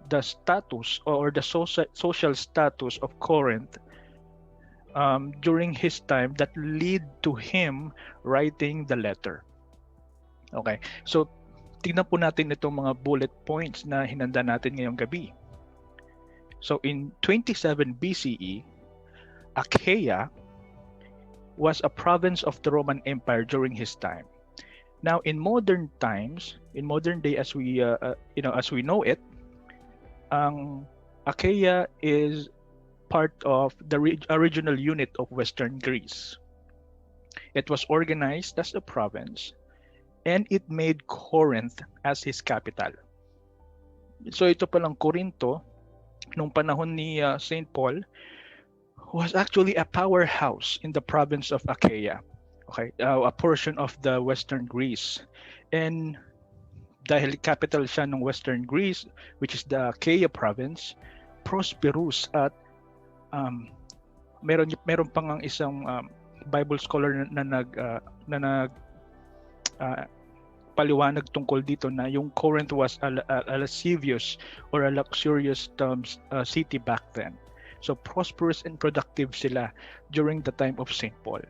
the status or the social status of Corinth during his time that lead to him writing the letter. Okay, so tignan po natin itong mga bullet points na hinanda natin ngayong gabi. So in 27 BCE, Achaia was a province of the Roman Empire during his time. Now, in modern times, in modern day as we as we know it, Achaia is part of the original unit of Western Greece. It was organized as a province, and it made Corinth as his capital. So ito palang Corinto, nung panahon ni St. Paul, was actually a powerhouse in the province of Achaia. Okay, a portion of the Western Greece. And dahil capital siya ng Western Greece, which is the Achaia province, prosperous at meron pang ang isang Bible scholar na paliwanag tungkol dito na yung Corinth was a lascivious or a luxurious city back then. So prosperous and productive sila during the time of St. Paul.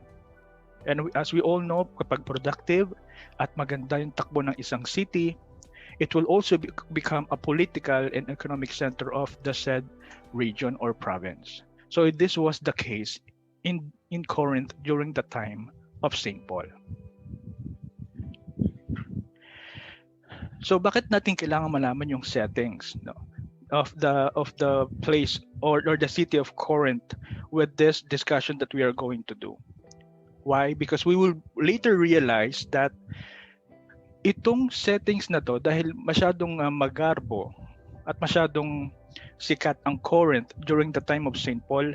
And as we all know, kapag productive at maganda yung takbo ng isang city, it will also become a political and economic center of the said region or province. So this was the case in Corinth during the time of St. Paul. So bakit natin kailangan malaman yung settings of the place or the city of Corinth with this discussion that we are going to do? Why? Because we will later realize that itong settings na to, dahil masyadong magarbo at masyadong sikat ang Corinth during the time of St. Paul,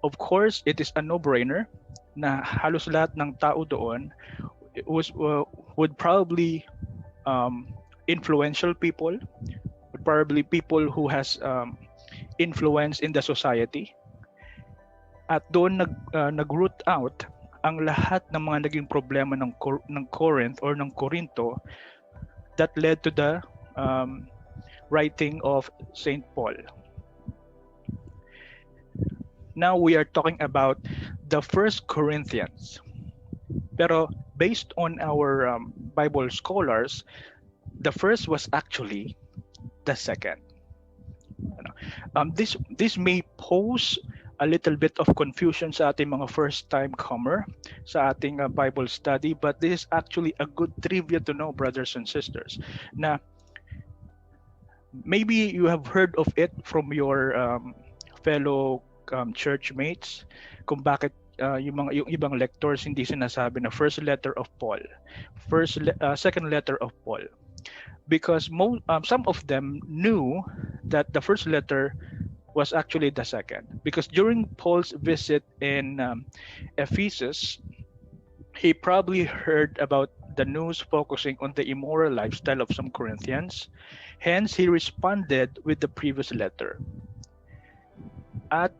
of course, it is a no-brainer na halos lahat ng tao doon would probably influential people, would probably people who has influence in the society. At doon nag-root out ang lahat ng mga naging problema ng Corinth or ng Corinto that led to the writing of St. Paul. Now we are talking about the first Corinthians. Pero based on our Bible scholars, the first was actually the second. This may pose a little bit of confusion sa ating mga first-time comer sa ating Bible study, but this is actually a good trivia to know, brothers and sisters, na maybe you have heard of it from your fellow church mates, kung bakit yung ibang lectors hindi sinasabi na first letter of Paul, second letter of Paul, because some of them knew that the first letter was actually the second, because during Paul's visit in Ephesus, he probably heard about the news focusing on the immoral lifestyle of some Corinthians. Hence, he responded with the previous letter. At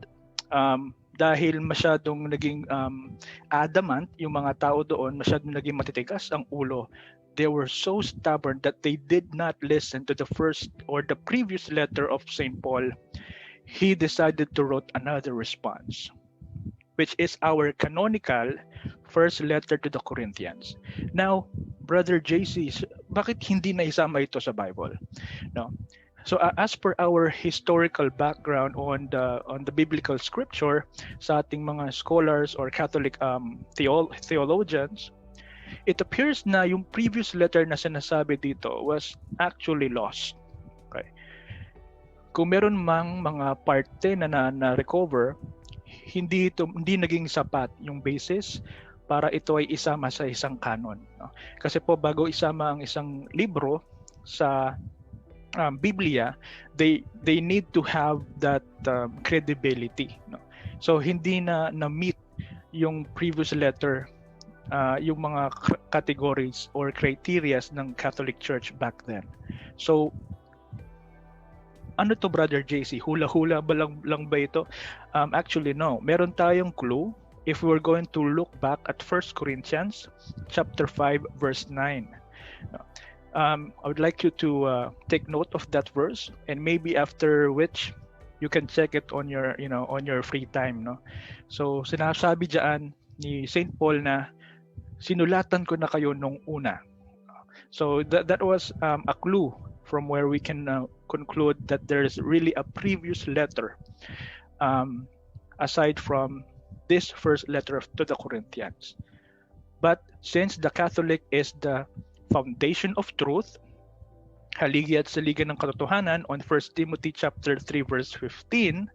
dahil masyadong naging adamant yung mga tao doon, masyadong naging matitigas ang ulo, they were so stubborn that they did not listen to the first or the previous letter of St. Paul. He decided to write another response, which is our canonical first letter to the Corinthians. Now, Brother JC, bakit hindi na isama ito sa Bible? No. So as per our historical background on the biblical scripture sa ating mga scholars or Catholic theologians, it appears na yung previous letter na sinasabi dito was actually lost. Okay. Kung meron mang mga parte na recover, hindi naging sapat yung basis para ito ay isama sa isang canon, no? Kasi po bago isama ang isang libro sa Biblia, they need to have that credibility, no? So hindi na meet yung previous letter yung mga categories or criteria ng Catholic Church back then. So ano to, Brother JC? Hula-hula ba lang ba ito? Actually, no. Meron tayong clue if we're going to look back at 1 Corinthians chapter 5, verse 9. I would like you to take note of that verse, and maybe after which you can check it on your on your free time, no? So sinasabi diyan ni Saint Paul na sinulatan ko na kayo nung una. So that was a clue from where we can conclude that there is really a previous letter aside from this first letter to the Corinthians. But since the Catholic is the foundation of truth, haligi at saligan ng katotohanan, on 1 Timothy chapter 3 verse 15,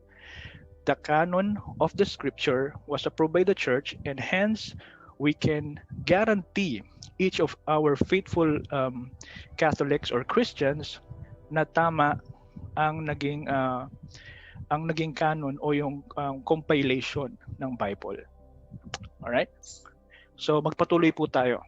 the canon of the scripture was approved by the church, and hence we can guarantee each of our faithful Catholics or Christians na tama ang naging canon o yung compilation ng Bible. All right? So magpatuloy po tayo.